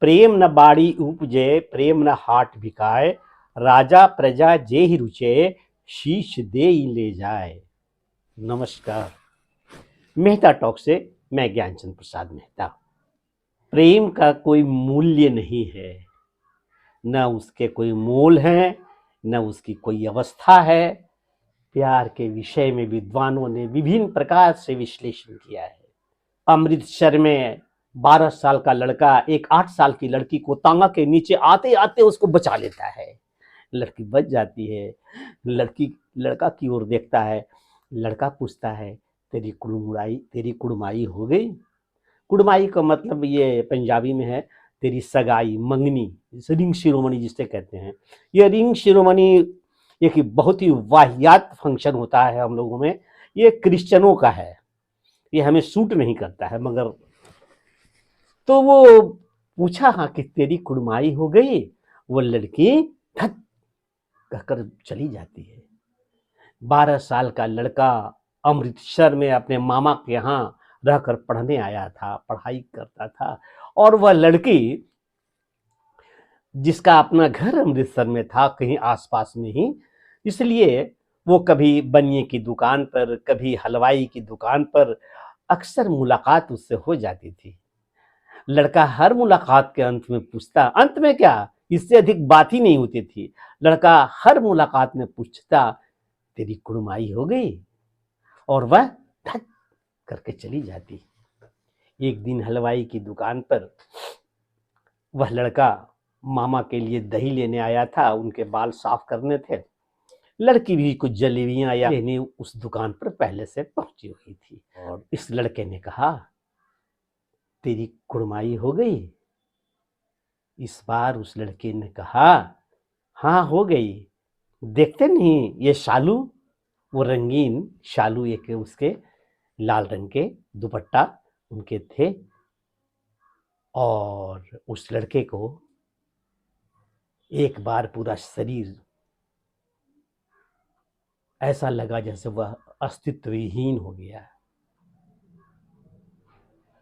प्रेम न बाड़ी उपजे प्रेम न हाट बिकाए, राजा प्रजा जे ही रुचे शीश दे ही ले जाए। नमस्कार, मेहता टॉक से मैं ज्ञानचंद प्रसाद मेहता। प्रेम का कोई मूल्य नहीं है, न उसके कोई मोल है, न उसकी कोई अवस्था है। प्यार के विषय में विद्वानों ने विभिन्न प्रकार से विश्लेषण किया है। अमृतसर में 12 साल का लड़का एक 8 साल की लड़की को तांगा के नीचे आते आते उसको बचा लेता है। लड़की बच जाती है। लड़का की ओर देखता है। लड़का पूछता है, तेरी कुड़माई हो गई? कुड़माई का मतलब ये पंजाबी में है तेरी सगाई, मंगनी, रिंग शिरोमणि जिसे कहते हैं। ये रिंग शिरोमणि एक बहुत ही वाहियात फंक्शन होता है हम लोगों में। ये क्रिश्चियनों का है, ये हमें सूट नहीं करता है। मगर तो वो पूछा, हाँ कि तेरी कुड़माई हो गई? वो लड़की धक कहकर चली जाती है। 12 साल का लड़का अमृतसर में अपने मामा के यहाँ रहकर पढ़ने आया था, पढ़ाई करता था। और वह लड़की जिसका अपना घर अमृतसर में था, कहीं आसपास में ही, इसलिए वो कभी बनिए की दुकान पर, कभी हलवाई की दुकान पर अक्सर मुलाकात उससे हो जाती थी। लड़का हर मुलाकात के अंत में पूछता, अंत में क्या, इससे अधिक बात ही नहीं होती थी। लड़का हर मुलाकात में पूछता, तेरी कुड़माई हो गई? और वह धक करके चली जाती। एक दिन हलवाई की दुकान पर वह लड़का मामा के लिए दही लेने आया था, उनके बाल साफ करने थे। लड़की भी कुछ जलेबियां या लेने उस दुकान पर पहले से पहुंची हुई थी। और इस लड़के ने कहा, तेरी कुड़माई हो गई? इस बार उस लड़के ने कहा, हाँ हो गई। देखते नहीं ये शालू, वो रंगीन शालू एक उसके लाल रंग के दुपट्टा उनके थे। और उस लड़के को एक बार पूरा शरीर ऐसा लगा जैसे वह अस्तित्वहीन हो गया।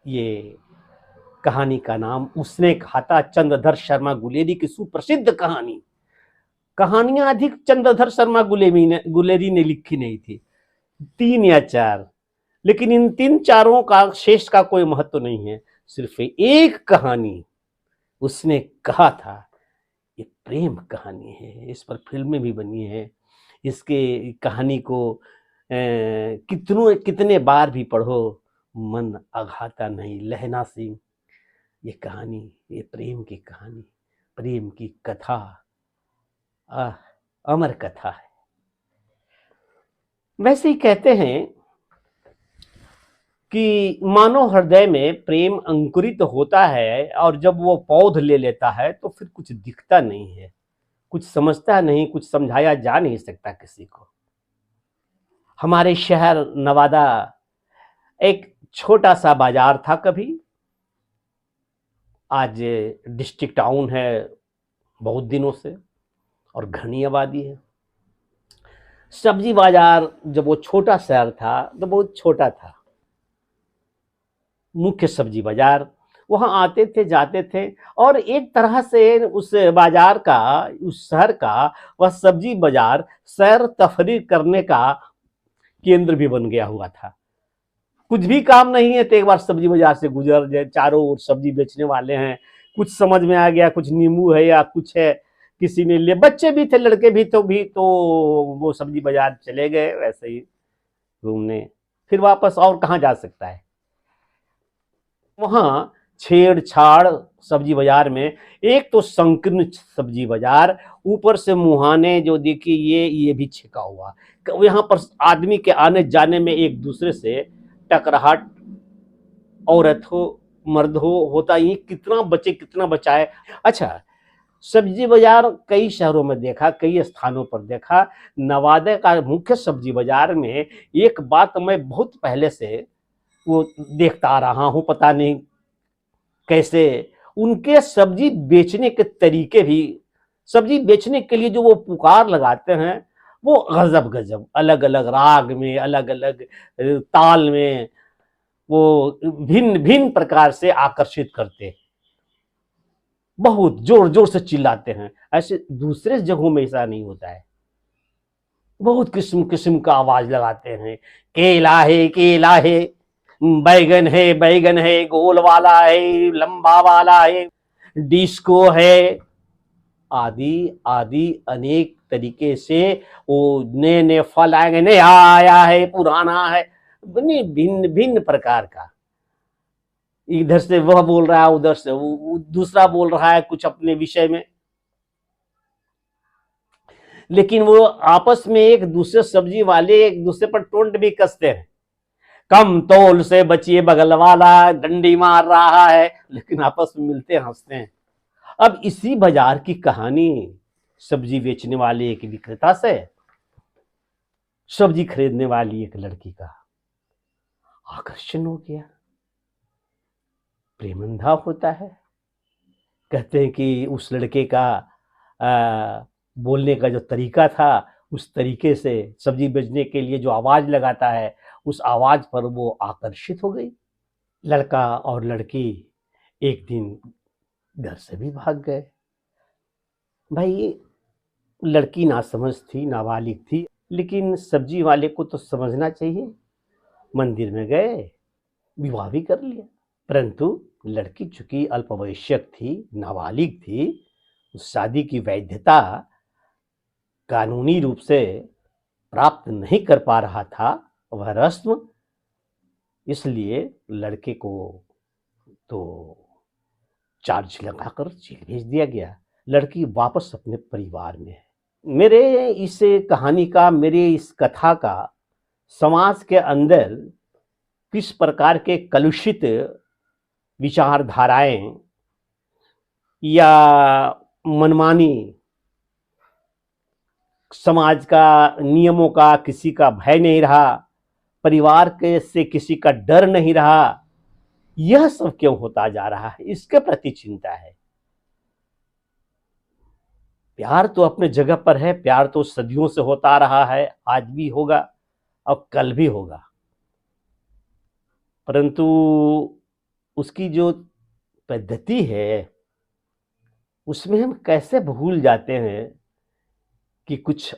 ये कहानी का नाम उसने कहा था चंद्रधर शर्मा गुलेरी की सुप्रसिद्ध कहानी। कहानियां अधिक चंद्रधर शर्मा गुलेरी ने लिखी नहीं थी, 3 या 4, लेकिन इन 3-4 का शेष का कोई महत्व नहीं है। सिर्फ एक कहानी उसने कहा था, ये प्रेम कहानी है। इस पर फिल्में भी बनी है। इसके कहानी को कितने बार भी पढ़ो मन अघाता नहीं। लहना सिंह, ये कहानी, ये प्रेम की कहानी, प्रेम की कथा, अमर कथा है। वैसे ही कहते हैं कि मानव हृदय में प्रेम अंकुरित होता है और जब वो पौध ले लेता है तो फिर कुछ दिखता नहीं है, कुछ समझता नहीं, कुछ समझाया जा नहीं सकता किसी को। हमारे शहर नवादा एक छोटा सा बाजार था कभी, आज डिस्ट्रिक्ट टाउन है बहुत दिनों से और घनी आबादी है। सब्जी बाजार जब वो छोटा शहर था तो बहुत छोटा था। मुख्य सब्जी बाजार, वहां आते थे जाते थे और एक तरह से उस बाजार का, उस शहर का वह सब्जी बाजार सैर तफरीह करने का केंद्र भी बन गया हुआ था। कुछ भी काम नहीं है तो एक बार सब्जी बाजार से गुजर जाए, चारों ओर सब्जी बेचने वाले हैं। कुछ समझ में आ गया, कुछ नींबू है या कुछ है, किसी ने लिए, बच्चे भी थे लड़के भी तो वो सब्जी बाजार चले गए वैसे ही घूमने। फिर वापस और कहाँ जा सकता है। वहां छेड़छाड़ सब्जी बाजार में, एक तो संकीर्ण सब्जी बाजार, ऊपर से मुहाने जो देखिए ये भी छिका हुआ। यहाँ पर आदमी के आने जाने में एक दूसरे से टकराहट, औरत हो मर्द हो होता ही, कितना बचे कितना बचाए। अच्छा, सब्जी बाजार कई शहरों में देखा, कई स्थानों पर देखा। नवादा का मुख्य सब्जी बाजार में एक बात मैं बहुत पहले से वो देखता आ रहा हूं, पता नहीं कैसे उनके सब्जी बेचने के तरीके भी, सब्जी बेचने के लिए जो वो पुकार लगाते हैं वो गजब गजब, अलग अलग राग में, अलग अलग ताल में, वो भिन्न भिन्न प्रकार से आकर्षित करते। बहुत जोर जोर से चिल्लाते हैं। ऐसे दूसरे जगहों में ऐसा नहीं होता है। बहुत किस्म किस्म का आवाज लगाते हैं, केला है, बैगन है, गोल वाला है, लंबा वाला है, डिस्को है, आदि आदि अनेक तरीके से वो नए नए फल आएंगे, नया आया है, पुराना है, भिन्न भिन्न प्रकार का। इधर से वह बोल रहा है, उधर से वो दूसरा बोल रहा है कुछ अपने विषय में। लेकिन वो आपस में एक दूसरे सब्जी वाले एक दूसरे पर टोंट भी कसते हैं, कम तौल से बचिए, बगल वाला डंडी मार रहा है, लेकिन आपस में मिलते हंसते हैं। अब इसी बाजार की कहानी सब्जी बेचने वाले एक विक्रेता से सब्जी खरीदने वाली एक लड़की का आकर्षण हो गया। प्रेम अंधा होता है। कहते हैं कि उस लड़के का बोलने का जो तरीका था, उस तरीके से सब्जी बेचने के लिए जो आवाज लगाता है, उस आवाज पर वो आकर्षित हो गई। लड़का और लड़की एक दिन घर से भी भाग गए। भाई लड़की नासमझ थी, नाबालिग थी, लेकिन सब्जी वाले को तो समझना चाहिए। मंदिर में गए, विवाह भी कर लिया। परंतु लड़की चूंकि अल्पवयस्क थी, नाबालिग थी, उस शादी की वैधता कानूनी रूप से प्राप्त नहीं कर पा रहा था वह रस्म, इसलिए लड़के को तो चार्ज लगाकर जेल भेज दिया गया। लड़की वापस अपने परिवार में है। मेरे इस कहानी का, मेरे इस कथा का समाज के अंदर किस प्रकार के कलुषित विचारधाराएं या मनमानी समाज का, नियमों का किसी का भय नहीं रहा, परिवार के से किसी का डर नहीं रहा, यह सब क्यों होता जा रहा है, इसके प्रति चिंता है। प्यार तो अपने जगह पर है, प्यार तो सदियों से होता रहा है, आज भी होगा और कल भी होगा, परंतु उसकी जो पद्धति है उसमें हम कैसे भूल जाते हैं कि कुछ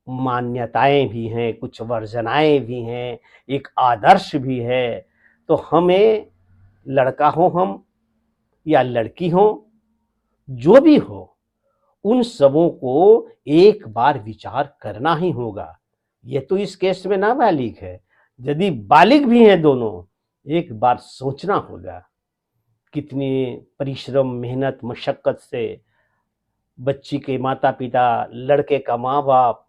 मान्यताएं भी हैं, कुछ वर्जनाएं भी हैं, एक आदर्श भी है। तो हमें, लड़का हो हम या लड़की हो, जो भी हो, उन सबों को एक बार विचार करना ही होगा। ये तो इस केस में नाबालिग है, यदि बालिग भी हैं दोनों, एक बार सोचना होगा। कितनी परिश्रम, मेहनत, मशक्कत से बच्ची के माता पिता, लड़के का माँ बाप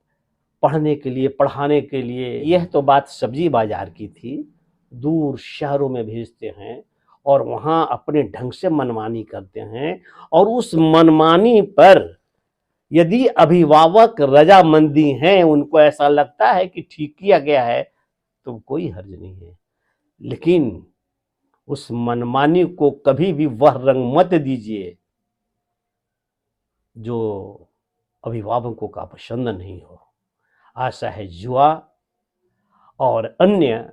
पढ़ने के लिए, पढ़ाने के लिए, यह तो बात सब्जी बाजार की थी, दूर शहरों में भेजते हैं और वहाँ अपने ढंग से मनमानी करते हैं, और उस मनमानी पर यदि अभिभावक रजामंदी हैं, उनको ऐसा लगता है कि ठीक किया गया है, तो कोई हर्ज नहीं है। लेकिन उस मनमानी को कभी भी वह रंग मत दीजिए जो अभिभावकों का पसंद नहीं हो। आशा है जुआ और अन्य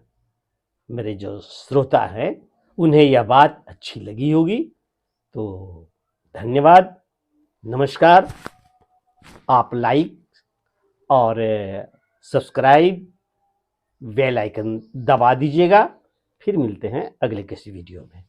मेरे जो श्रोता हैं उन्हें यह बात अच्छी लगी होगी। तो धन्यवाद, नमस्कार। आप लाइक और सब्सक्राइब, बेल आइकन दबा दीजिएगा। फिर मिलते हैं अगले किसी वीडियो में।